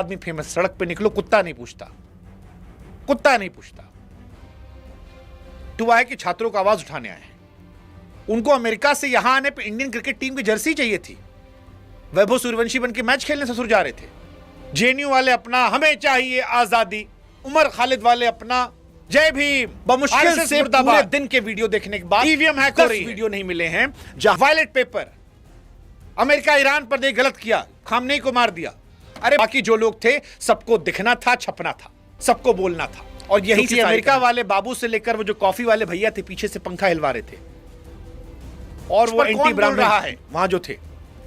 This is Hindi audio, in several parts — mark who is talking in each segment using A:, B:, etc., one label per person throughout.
A: आदमी फेमस, सड़क पे निकलो कुत्ता नहीं पूछता, कुत्ता नहीं पूछता। टू आए कि छात्रों को आवाज उठाने आए हैं। उनको अमेरिका से यहां आने पे इंडियन क्रिकेट टीम की जर्सी चाहिए थी। वैभव सूर्यवंशी बन के मैच खेलने ससुर जा रहे थे। जेएनयू वाले अपना हमें चाहिए आजादी, उमर खालिद वाले अपना जय भीम। बमुश्किल से पूरे दिन के वीडियो देखने के बाद ईवीएम हैक हो रही है। वीडियो नहीं मिले हैं जहां वायलेट पेपर, अमेरिका ईरान पर देख गलत किया, खामनेई को मार दिया। अरे बाकी जो लोग थे सबको दिखना था, छपना था, सबको बोलना था। और यही से अमेरिका वाले बाबू से लेकर वो जो कॉफी वाले भैया थे पीछे से पंखा हिलवा रहे थे, और वो एंटी ब्राह्मण रहा है वहां जो थे,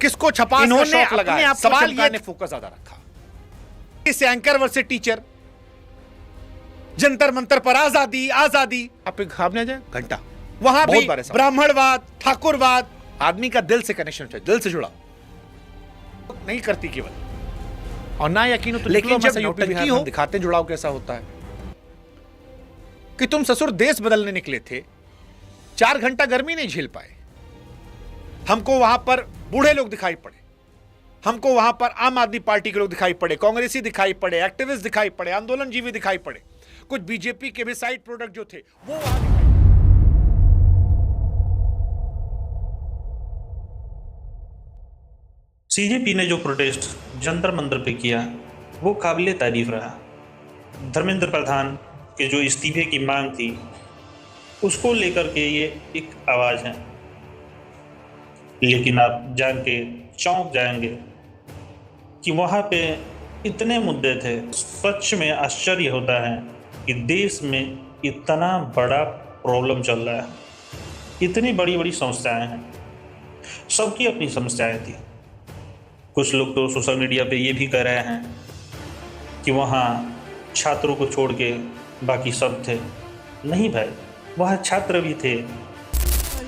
A: किसको छपा इन्होंने लगाया। सवाल ये ने फोकस ज्यादा रखा। इस anchor versus teacher, Jantar Mantar पर आजादी आजादी, आप खामने जाए घंटा, वहां भी ब्राह्मणवाद, ठाकुरवाद। आदमी का दिल से कनेक्शन चाहिए, दिल से जुड़ा नहीं करती केवल, और ना यकीन हो तो लेकिन जब नौटंकी हो दिखाते जुड़ाव कैसा होता है। कि तुम ससुर देश बदलने निकले थे, 4 घंटा गर्मी नहीं झेल पाए। हमको वहां पर बूढ़े लोग दिखाई पड़े, हमको वहां पर आम आदमी पार्टी के लोग दिखाई पड़े, कांग्रेसी दिखाई पड़े, एक्टिविस्ट दिखाई पड़े, आंदोलनजीवी दिखाई पड़े, कुछ बीजेपी के भी साइड प्रोडक्ट जो थे वो वहां दिखाई।
B: सीजेपी ने जो प्रोटेस्ट जंतर मंतर पे किया वो काबिले तारीफ रहा। धर्मेंद्र प्रधान के जो इस्तीफे की मांग थी उसको लेकर के ये एक आवाज़ है। लेकिन आप जान के चौंक जाएंगे कि वहाँ पे इतने मुद्दे थे। सच में आश्चर्य होता है कि देश में इतना बड़ा प्रॉब्लम चल रहा है, इतनी बड़ी बड़ी समस्याएं हैं, सबकी अपनी समस्याएं थी। कुछ लोग तो सोशल मीडिया पे ये भी कह रहे हैं कि वहाँ छात्रों को छोड़ के बाकी सब थे। नहीं भाई, वहाँ छात्र भी थे,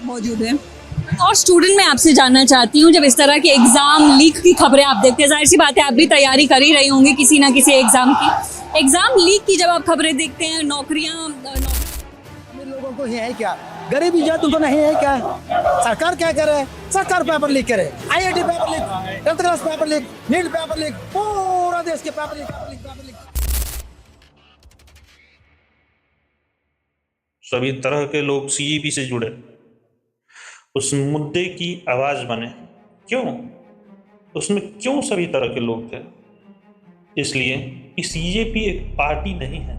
C: मौजूद है। और स्टूडेंट मैं आपसे जानना चाहती हूँ, जब इस तरह के एग्जाम लीक की खबरें आप देखते हैं, जाहिर सी बात है आप भी तैयारी कर ही रही होंगी किसी ना किसी एग्जाम की। एग्जाम लीक की जब आप खबरें देखते हैं, नौकरियाँ
D: लोगों को है क्या, गरीबी जात उनको नहीं है क्या? सरकार क्या करे? सरकार पेपर लीक करे, IIT paper leak, 10th class paper leak, NEET paper leak, पूरा देश के paper leak, paper leak, paper leak.
B: सभी तरह के लोग सीजेपी से जुड़े, उस मुद्दे की आवाज बने। क्यों? उसमें क्यों सभी तरह के लोग थे? इसलिए कि सीजेपी एक पार्टी नहीं है।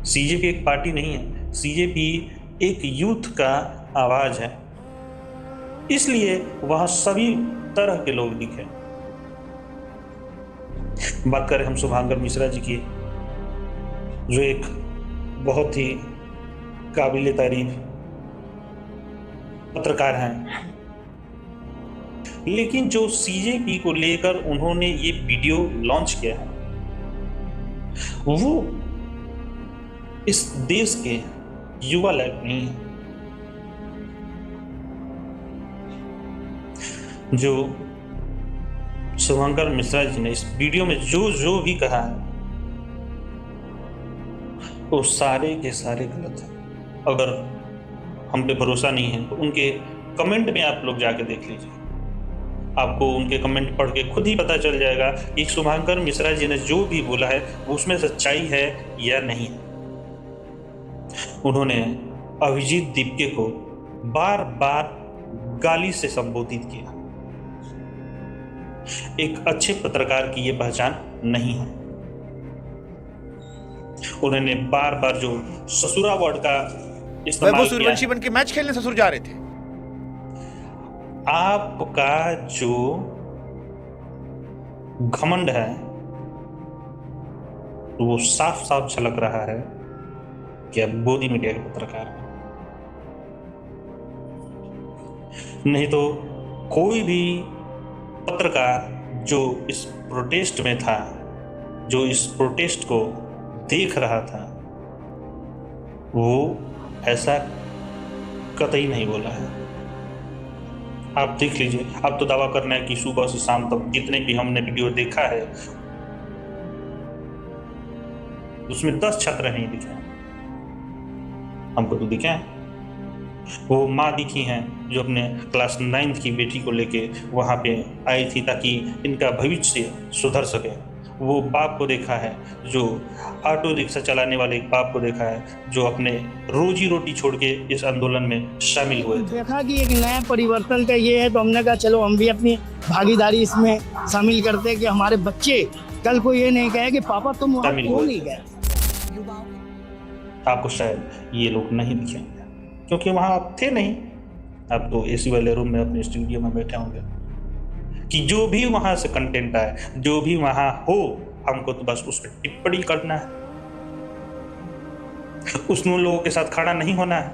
B: सीजेपी एक पार्टी नहीं है, सीजेपी एक यूथ का आवाज है। इसलिए वहां सभी तरह के लोग दिखे। बात करें हम शुभांकर मिश्रा जी की, जो एक बहुत ही काबिले तारीफ पत्रकार हैं, लेकिन जो सीजेपी को लेकर उन्होंने ये वीडियो लॉन्च किया है वो इस देश के युवा लायक नहीं है। जो शुभंकर मिश्रा जी ने इस वीडियो में जो जो भी कहा है वो सारे के सारे गलत है। अगर हम पे भरोसा नहीं है तो उनके कमेंट में आप लोग जाके देख लीजिए, आपको उनके कमेंट पढ़ के खुद ही पता चल जाएगा कि शुभंकर मिश्रा जी ने जो भी बोला है वो उसमें सच्चाई है या नहीं। उन्होंने अभिजीत दीपके को बार बार गाली से संबोधित किया। एक अच्छे पत्रकार की यह पहचान नहीं है। उन्होंने बार बार जो ससुरा वर्ड का इस्तेमाल किया।
A: वैभव सूर्यवंशी बन के मैच खेलने ससुर जा रहे थे।
B: आपका जो घमंड है वो साफ साफ झलक रहा है कि आप गोदी मीडिया के पत्रकार हैं। नहीं तो कोई भी पत्रकार जो इस प्रोटेस्ट में था, जो इस प्रोटेस्ट को देख रहा था, वो ऐसा कतई नहीं बोला है। आप देख लीजिए, आप तो दावा करना है कि सुबह से शाम तक जितने भी हमने वीडियो देखा है उसमें 10 छात्र नहीं दिखे। हमको तो दिखे हैं, वो माँ दिखी हैं जो अपने क्लास 9th की बेटी को लेके वहाँ पे आई थी ताकि इनका भविष्य सुधर सके, वो बाप को देखा है, जो ऑटो रिक्शा चलाने वाले एक बाप को देखा है जो अपने रोजी रोटी छोड़ के इस आंदोलन में शामिल हुए थे।
D: देखा कि एक नया परिवर्तन का ये है, तो हमने कहा चलो हम भी अपनी भागीदारी इसमें शामिल करते हैं कि हमारे बच्चे कल को ये नहीं कहे कि पापा तुम वहाँ
B: शामिल
D: क्यों
B: हुए।
D: नहीं गए।
B: आपको शायद ये लोग नहीं दिखेंगे क्योंकि वहाँ आप थे नहीं, आप तो एसी वाले रूम में अपने स्टूडियो में बैठे होंगे। कि जो भी वहाँ से कंटेंट आए, जो भी वहाँ हो, हमको तो बस उस पर टिप्पणी करना है, उन लोगों के साथ खड़ा नहीं होना है,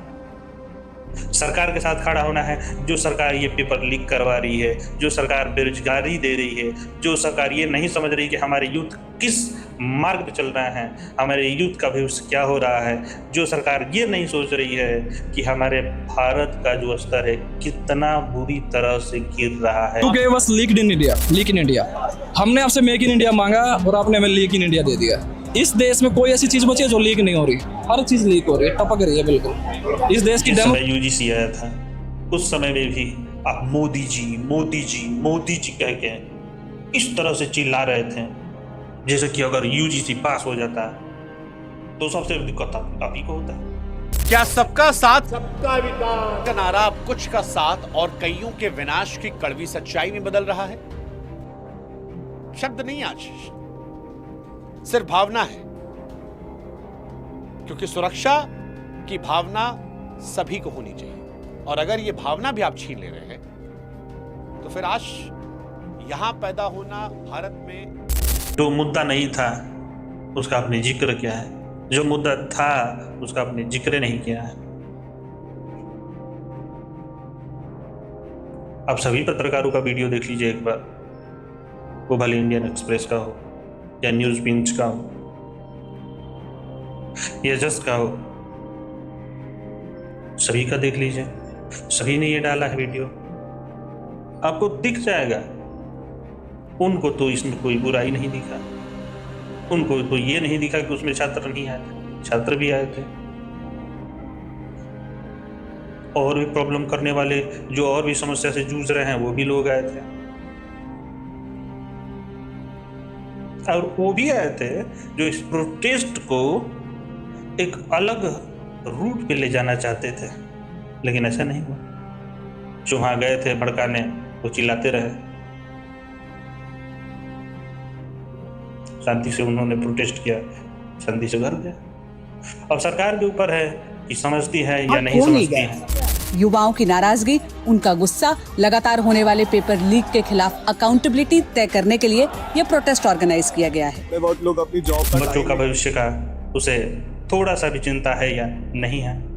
B: सरकार के साथ खड़ा होना है। जो सरकार ये पेपर लीक करवा रही है, जो सरकार बेरोजगारी दे रही है, जो सरकार ये नहीं समझ रही कि हमारे यूथ किस मार्ग पे चल रहा है, हमारे यूथ का भविष्य क्या हो रहा है, जो सरकार ये नहीं सोच रही है कि हमारे भारत का जो स्तर है कितना बुरी तरह से गिर रहा है।
E: क्योंकि बस लीक इन इंडिया। हमने आपसे मेक इन इंडिया मांगा और आपने हमें लीक इन इंडिया दे दिया। इस देश में कोई ऐसी चीज बची है जो लीक नहीं हो रही, हर चीज लीक हो रही है, टपक रही है बिल्कुल। इस देश की
B: जिस समय यूजीसी आया था उस समय में भी आप मोदी जी मोदी जी मोदी जी कह के इस तरह से चिल्ला रहे थे जैसे कि अगर यूजीसी पास हो जाता तो सबसे दिक्कत आप ही को होता है।
A: क्या सबका साथ सबका विकास का नारा अब कुछ का साथ और कईयों के विनाश की कड़वी सच्चाई में बदल रहा है? शब्द नहीं आज, सिर्फ भावना है, क्योंकि सुरक्षा की भावना सभी को होनी चाहिए। और अगर ये भावना भी आप छीन ले रहे हैं तो फिर आज यहां पैदा होना भारत में
B: जो मुद्दा नहीं था उसका आपने जिक्र किया है, जो मुद्दा था उसका आपने जिक्र नहीं किया है। आप सभी पत्रकारों का वीडियो देख लीजिए एक बार, वो भले इंडियन एक्सप्रेस का हो या न्यूज पिंच का हो या जस्ट का हो, सभी का देख लीजिए। सभी ने ये डाला है वीडियो, आपको दिख जाएगा। उनको तो इसमें कोई बुराई नहीं दिखा, उनको तो ये नहीं दिखा कि उसमें छात्र नहीं आए थे, छात्र भी आए थे। और भी प्रॉब्लम करने वाले जो और भी समस्या से जूझ रहे हैं वो भी लोग आए थे, और वो भी आए थे जो इस प्रोटेस्ट को एक अलग रूट पे ले जाना चाहते थे, लेकिन ऐसा नहीं हुआ। जो वहां गए थे भड़काने, वो चिल्लाते रहे। शांति से उन्होंने प्रोटेस्ट किया, शांति से घर गए। अब सरकार के ऊपर है कि समझती है या नहीं समझती है।
F: युवाओं की नाराजगी, उनका गुस्सा, लगातार होने वाले पेपर लीक के खिलाफ अकाउंटेबिलिटी तय करने के लिए यह प्रोटेस्ट ऑर्गेनाइज किया गया है।
G: बहुत लोग अपनी जॉब
B: बच्चों का भविष्य का उसे थोड़ा सा भी चिंता है या नहीं है।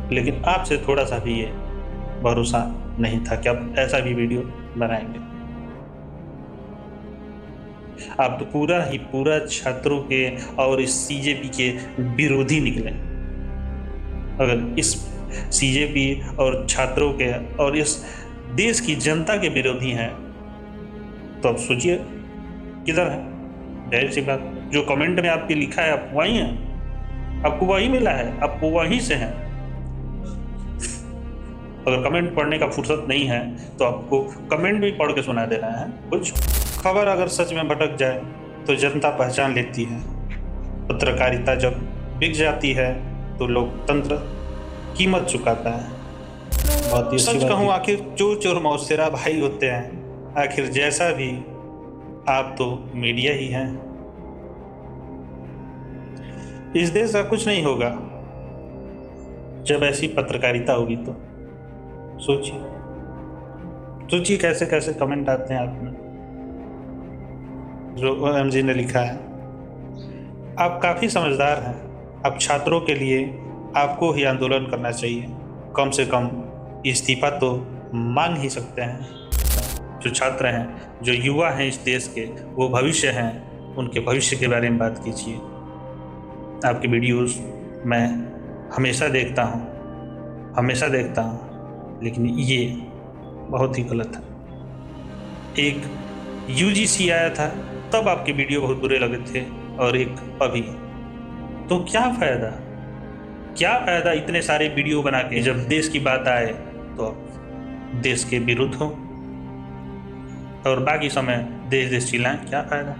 B: लेकिन आपसे थोड़ा सा भी ये भरोसा नहीं था कि आप ऐसा भी वीडियो बनाएंगे। आप तो पूरा छात्रों के और इस सीजेपी के विरोधी निकले। अगर इस सीजेपी और छात्रों के और इस देश की जनता के विरोधी हैं तो आप सोचिए किधर है। जाहिर सी बात, जो कमेंट में आपके लिखा है आप वही हैं, आपको वही मिला है, आप वहीं से हैं। अगर कमेंट पढ़ने का फुर्सत नहीं है तो आपको कमेंट भी पढ़ के सुना देना है। कुछ खबर अगर सच में भटक जाए तो जनता पहचान लेती है। पत्रकारिता जब बिक जाती है तो लोकतंत्र कीमत चुकाता है। बहुत ही सच कहूँ, आखिर चोर चोर मौसेरा भाई होते हैं। आखिर जैसा भी आप तो मीडिया ही हैं। इस देश का कुछ नहीं होगा जब ऐसी पत्रकारिता होगी। तो सोचिए कैसे कैसे कमेंट आते हैं आप में। जो OMG ने लिखा है, आप काफ़ी समझदार हैं, आप छात्रों के लिए आपको ही आंदोलन करना चाहिए। कम से कम इस्तीफा तो मांग ही सकते हैं। जो छात्र हैं, जो युवा हैं इस देश के, वो भविष्य हैं, उनके भविष्य के बारे में बात कीजिए। आपके वीडियोस मैं हमेशा देखता हूँ, लेकिन ये बहुत ही गलत है। एक UGC आया था तब आपके वीडियो बहुत बुरे लगे थे, और एक अभी, तो क्या फ़ायदा? क्या फायदा इतने सारे वीडियो बना के, जब देश की बात आए तो देश के विरुद्ध हो और बाकी समय देश देश चिल्लाएं, क्या फायदा।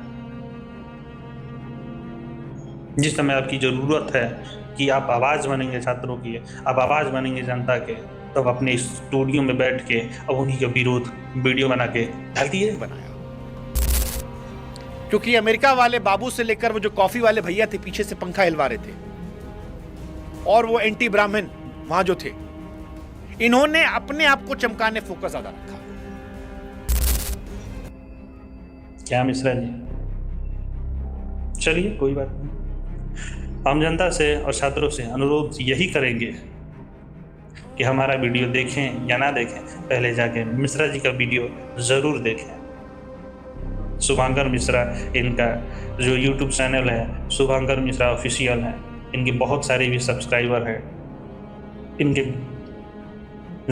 B: जिस समय आपकी जरूरत है कि आप आवाज बनेंगे छात्रों की, आप आवाज बनेंगे जनता के, तब अपने स्टूडियो में बैठ के अब उन्हीं के विरोध वीडियो बना के डाल दिए।
A: बनाया क्योंकि अमेरिका वाले बाबू से लेकर वो जो कॉफी वाले भैया थे पीछे से पंखा हिलवा रहे थे, और वो एंटी ब्राह्मण वहां जो थे, इन्होंने अपने आप को चमकाने फोकस ज्यादा रखा।
B: क्या मिश्रा जी, चलिए कोई बात नहीं। हम जनता से और छात्रों से अनुरोध यही करेंगे कि हमारा वीडियो देखें या ना देखें, पहले जाके मिश्रा जी का वीडियो ज़रूर देखें। शुभांकर मिश्रा, इनका जो यूट्यूब चैनल है शुभांकर मिश्रा ऑफिशियल है, इनके बहुत सारे भी सब्सक्राइबर हैं। इनके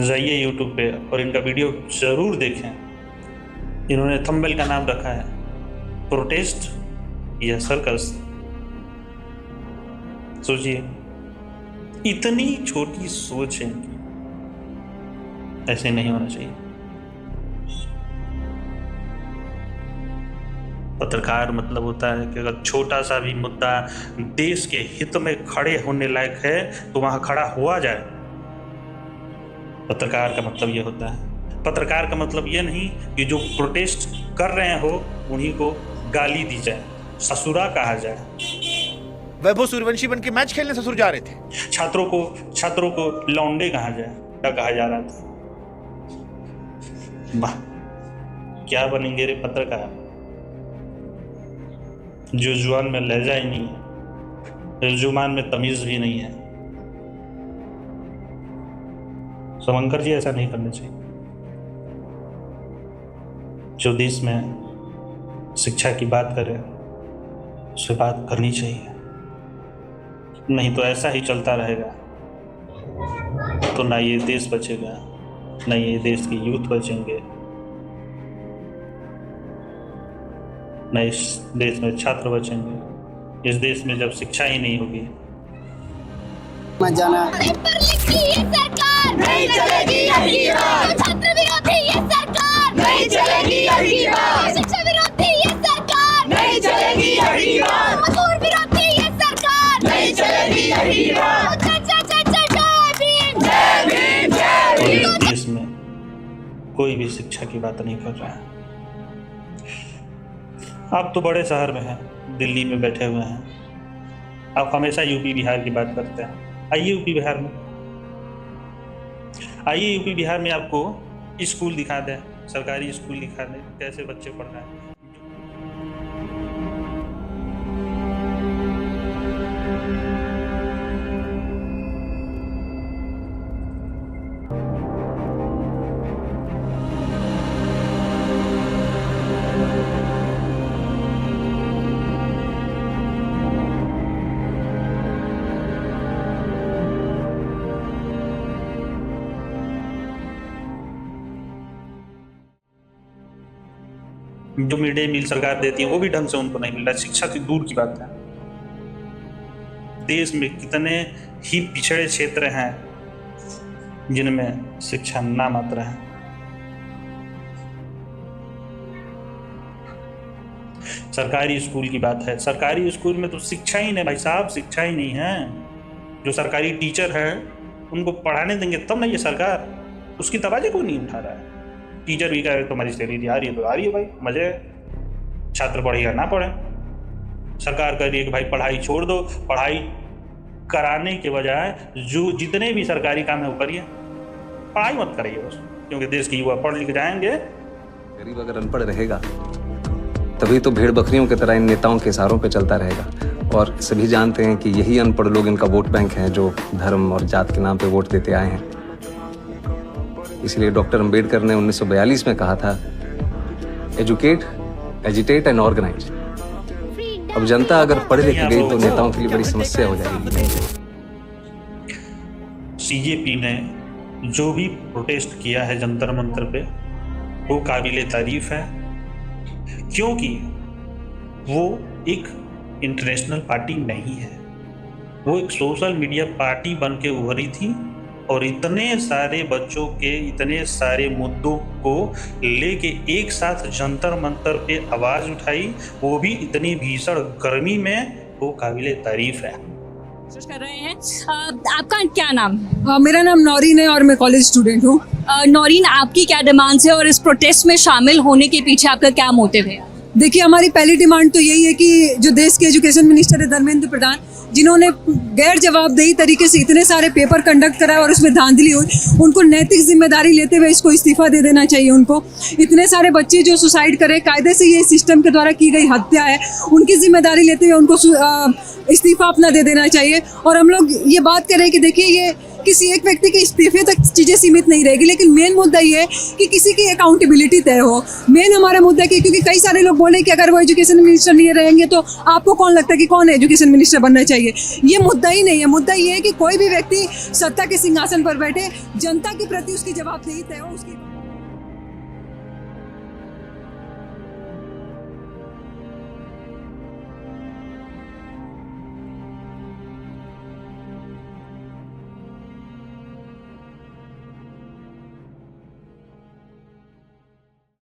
B: जाइए यूट्यूब पे और इनका वीडियो ज़रूर देखें। इन्होंने थंबनेल का नाम रखा है प्रोटेस्ट या सर्कस। सोचिए, इतनी छोटी सोच है इनकी, ऐसे नहीं होना चाहिए। पत्रकार मतलब होता है कि अगर छोटा सा भी मुद्दा देश के हित में खड़े होने लायक है तो वहां खड़ा हुआ जाए। पत्रकार का मतलब ये होता है। पत्रकार का मतलब ये नहीं कि जो प्रोटेस्ट कर रहे हो उन्हीं को गाली दी जाए, ससुरा कहा जाए।
A: वैभव सूर्यवंशी बन के मैच खेलने ससुर जा रहे थे।
B: छात्रों को लौंडे कहा जाए, क्या कहा जा रहा था। वाह, क्या बनेंगे रे पत्रकार, जो जुबान में लहजा ही नहीं है, जुबान में तमीज भी नहीं है। शुभंकर जी, ऐसा नहीं करना चाहिए। जो देश में शिक्षा की बात करे उसे बात करनी चाहिए, नहीं तो ऐसा ही चलता रहेगा तो ना ये देश बचेगा, ना ये देश के यूथ बचेंगे, ना इस देश में छात्र बचेंगे। इस देश में जब शिक्षा ही नहीं होगी,
G: नहीं चलेगी ये बात, छात्र विरोधी ये सरकार नहीं चलेगी ये बात, शिक्षा विरोधी ये सरकार नहीं चलेगी ये बात, मजदूर विरोधी ये सरकार नहीं चलेगी ये बात। जय भीम जय भीम।
B: देश में कोई भी शिक्षा की बात नहीं कर रहा है। आप तो बड़े शहर में हैं, दिल्ली में बैठे हुए हैं, आप हमेशा यूपी बिहार की बात करते हैं। आइए यूपी बिहार में, आइए यूपी बिहार में आपको स्कूल दिखा दें, सरकारी स्कूल दिखा दें, कैसे बच्चे पढ़ रहे हैं। जो मिड डे मील सरकार देती है वो भी ढंग से उनको नहीं मिल रहा। शिक्षा की दूर की बात है। देश में कितने ही पिछड़े क्षेत्र हैं जिनमें शिक्षा नामात्र है। सरकारी स्कूल की बात है, सरकारी स्कूल में तो शिक्षा ही नहीं भाई साहब, शिक्षा ही नहीं है। जो सरकारी टीचर है उनको पढ़ाने देंगे तब ना ये सरकार, उसकी तवाज़ुन कोई नहीं उठा रहा है। टीचर भी कह रहे तुम्हारी सैलरी आ रही है तो आ रही है भाई, मजे है, छात्र पढ़ेगा ना पढ़े। सरकार कह रही है कि भाई पढ़ाई छोड़ दो, पढ़ाई कराने के बजाय जो जितने भी सरकारी काम है वो करिए, पढ़ाई मत करिए बस, क्योंकि देश के युवा पढ़ लिख जाएंगे।
H: गरीब अगर अनपढ़ रहेगा तभी तो भेड़ बकरियों की तरह इन नेताओं के इशारों पे चलता रहेगा। और सभी जानते हैं कि यही अनपढ़ लोग इनका वोट बैंक है, जो धर्म और जात के नाम पे वोट देते आए हैं। इसलिए डॉक्टर अंबेडकर ने 1942 में कहा था, एजुकेट, एजिटेट एंड ऑर्गेनाइज। अब जनता अगर पढ़ लिख गई तो नेताओं के लिए बड़ी समस्या हो जाएगी।
B: सीजेपी ने जो भी प्रोटेस्ट किया है जंतर मंतर पे वो काबिले तारीफ है, क्योंकि वो एक इंटरनेशनल पार्टी नहीं है, वो एक सोशल मीडिया पार्टी बन के उभरी थी और इतने सारे बच्चों के इतने सारे मुद्दों को लेके एक साथ जंतर मंतर पे आवाज़ उठाई, वो भी इतनी भीषण गर्मी में, वो काबिले तारीफ है।
C: कोशिश कर रहे हैं। आपका क्या नाम है?
F: मेरा नाम नौरीन है और मैं कॉलेज स्टूडेंट हूँ।
C: नौरीन, आपकी क्या डिमांड्स है और इस प्रोटेस्ट में शामिल होने के पीछे आपका क्या मोटिव है?
F: देखिए, हमारी पहली डिमांड तो यही है कि जो देश के एजुकेशन मिनिस्टर है धर्मेंद्र प्रधान, जिन्होंने गैर जवाबदेही तरीके से इतने सारे पेपर कंडक्ट कराए और उसमें धांधली हुई, उनको नैतिक जिम्मेदारी लेते हुए इसको इस्तीफा दे देना चाहिए उनको। इतने सारे बच्चे जो सुसाइड करें, कायदे से ये सिस्टम के द्वारा की गई हत्या है, उनकी जिम्मेदारी लेते हुए उनको इस्तीफा अपना दे देना चाहिए। और हम लोग ये बात करें कि देखिए, ये किसी एक व्यक्ति के इस्तीफे तक चीज़ें सीमित नहीं रहेगी, लेकिन मेन मुद्दा ये है कि किसी की अकाउंटेबिलिटी तय हो। मेन हमारा मुद्दा कि क्योंकि कई सारे लोग बोले कि अगर वो एजुकेशन मिनिस्टर नहीं रहेंगे तो आपको कौन लगता है कि कौन एजुकेशन मिनिस्टर बनना चाहिए। ये मुद्दा ही नहीं है। मुद्दा ये है कि कोई भी व्यक्ति सत्ता के सिंहासन पर बैठे, जनता के प्रति उसकी जवाबदेही तय हो, उसकी